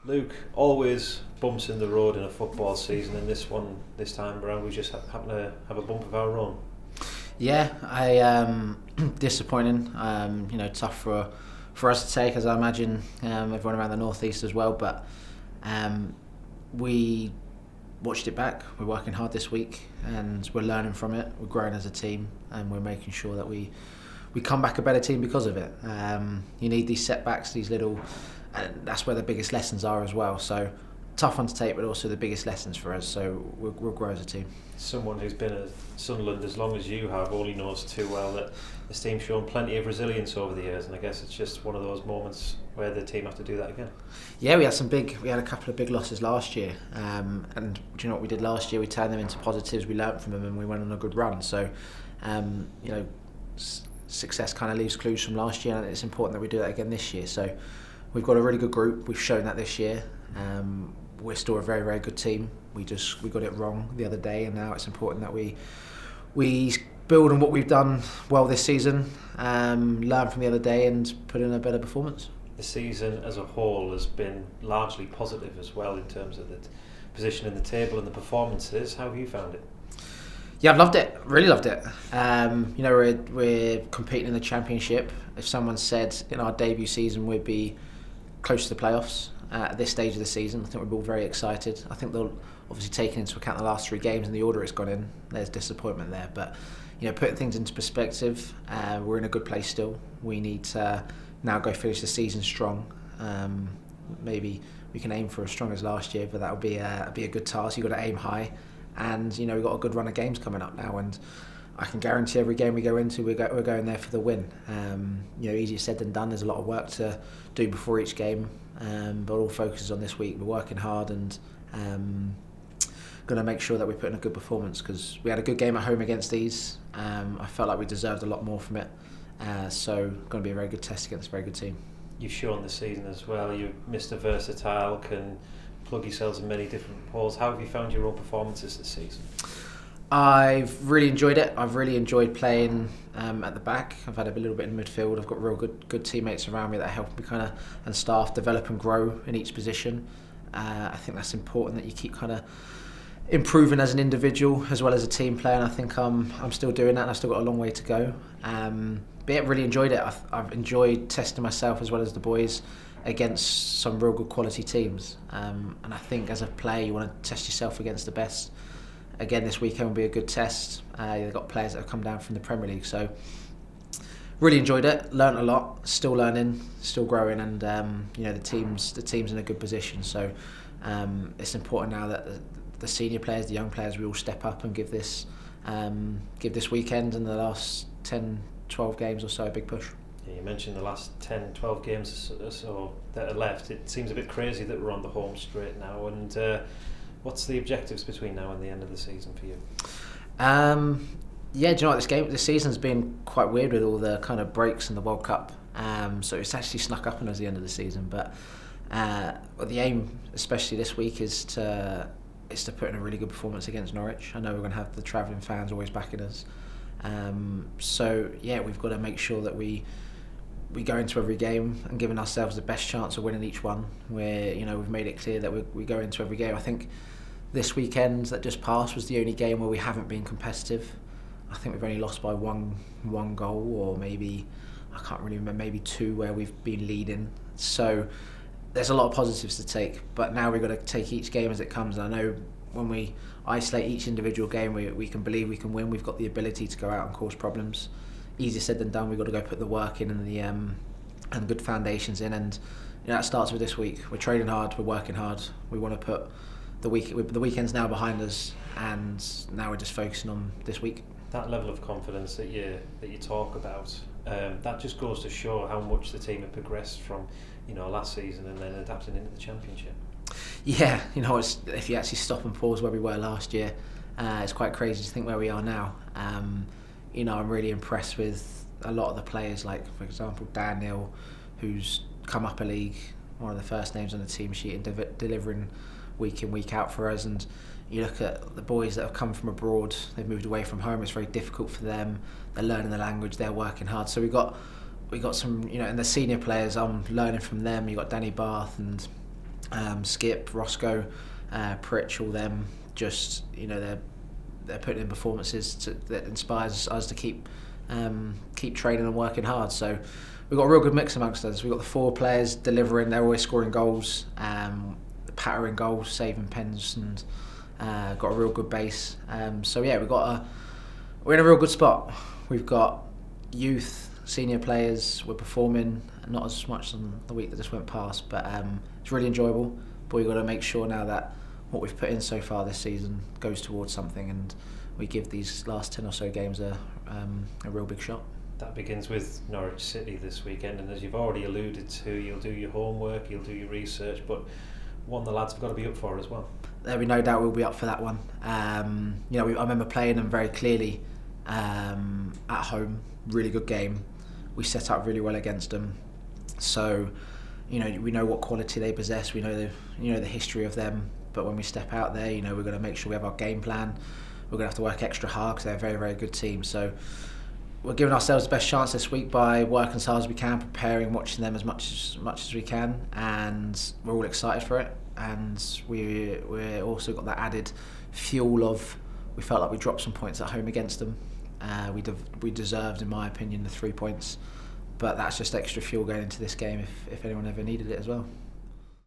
Luke, always bumps in the road in a football season, and this time around we just happen to have a bump of our own. Yeah, I disappointing. Tough for us to take, as I imagine everyone around the northeast as well. But we watched it back. We're working hard this week, and we're learning from it. We're growing as a team, and we're making sure that we come back a better team because of it. You need these setbacks, these little, and that's where the biggest lessons are as well. So tough one to take, but also the biggest lessons for us. So we'll grow as a team. Someone who's been at Sunderland as long as you have only knows too well that this team's shown plenty of resilience over the years, and I guess it's just one of those moments where the team have to do that again. Yeah, we had a couple of big losses last year, and do you know what we did last year? We turned them into positives. We learnt from them, and we went on a good run. So, success kind of leaves clues from last year, and it's important that we do that again this year. So, we've got a really good group. We've shown that this year. We're still a very, very good team. We got it wrong the other day, and now it's important that we build on what we've done well this season, learn from the other day, and put in a better performance. The season as a whole has been largely positive as well in terms of the position in the table and the performances. How have you found it? Yeah, I've loved it. Really loved it. We're competing in the Championship. If someone said in our debut season we'd be close to the playoffs at this stage of the season, I think we're all very excited. I think they'll obviously take into account the last 3 games and the order it's gone in. There's disappointment there, but putting things into perspective, we're in a good place still. We need to now go finish the season strong. Maybe we can aim for as strong as last year, but that'll be a good task. You've got to aim high, and we've got a good run of games coming up now, and I can guarantee every game we go into, we're going there for the win. Easier said than done. There's a lot of work to do before each game, but all focuses on this week. We're working hard and going to make sure that we put in a good performance, because we had a good game at home against these. I felt like we deserved a lot more from it. So going to be a very good test against a very good team. You've shown this season as well. You're Mr. Versatile, can plug yourselves in many different roles. How have you found your own performances this season? I've really enjoyed it. I've really enjoyed playing at the back. I've had a little bit in midfield. I've got real good teammates around me that help me and staff develop and grow in each position. I think that's important, that you keep improving as an individual as well as a team player, and I think I'm still doing that, and I've still got a long way to go. But yeah, really enjoyed it. I've enjoyed testing myself as well as the boys against some real good quality teams. And I think as a player, you want to test yourself against the best. Again, this weekend will be a good test. They've got players that have come down from the Premier League, so really enjoyed it. Learned a lot. Still learning, still growing, and the team's in a good position. So it's important now that the senior players, the young players, we all step up and give this weekend and the last 10, 12 games or so a big push. Yeah, you mentioned the last 10, 12 games or so that are left. It seems a bit crazy that we're on the home straight now, and what's the objectives between now and the end of the season for you? Do you know what, this season's been quite weird with all the kind of breaks in the World Cup. So it's actually snuck up on us at the end of the season. But the aim, especially this week, is to put in a really good performance against Norwich. I know we're going to have the travelling fans always backing us. We've got to make sure that we go into every game and giving ourselves the best chance of winning each one. We've made it clear that we go into every game. I think this weekend that just passed was the only game where we haven't been competitive. I think we've only lost by one goal, or maybe, I can't really remember, maybe 2 where we've been leading. So there's a lot of positives to take, but now we've got to take each game as it comes. And I know when we isolate each individual game, we can believe we can win. We've got the ability to go out and cause problems. Easier said than done. We've got to go put the work in and the good foundations in, and that starts with this week. We're training hard, we're working hard. We want to put the weekend's now behind us, and now we're just focusing on this week. That level of confidence that you talk about, that just goes to show how much the team have progressed from last season and then adapting into the Championship. Yeah, if you actually stop and pause where we were last year, it's quite crazy to think where we are now. I'm really impressed with a lot of the players, like, for example, Daniel, who's come up a league, one of the first names on the team sheet, and delivering week in, week out for us. And you look at the boys that have come from abroad, they've moved away from home, it's very difficult for them, they're learning the language, they're working hard. So we got some, and the senior players, I'm learning from them. You've got Danny Bath and Skip, Roscoe, Pritch, all them. Just they're putting in performances that inspires us to keep training and working hard. So we've got a real good mix amongst us. We've got the 4 players delivering. They're always scoring goals, pattering goals, saving pens, and got a real good base. So yeah, we're in a real good spot. We've got youth, senior players. We're performing, not as much on the week that just went past, but it's really enjoyable. But we've got to make sure now that what we've put in so far this season goes towards something, and we give these last 10 or so games a real big shot. That begins with Norwich City this weekend, and as you've already alluded to, you'll do your homework, you'll do your research, but one the lads have got to be up for as well. There'll be no doubt we'll be up for that one. I remember playing them very clearly at home. Really good game. We set up really well against them. So, we know what quality they possess. We know the history of them. But when we step out there, we're going to make sure we have our game plan. We're going to have to work extra hard because they're a very, very good team. So we're giving ourselves the best chance this week by working as hard as we can, preparing, watching them as much as we can, and we're all excited for it. And we're also got that added fuel of, we felt like we dropped some points at home against them. We deserved, in my opinion, the 3 points, but that's just extra fuel going into this game if anyone ever needed it as well.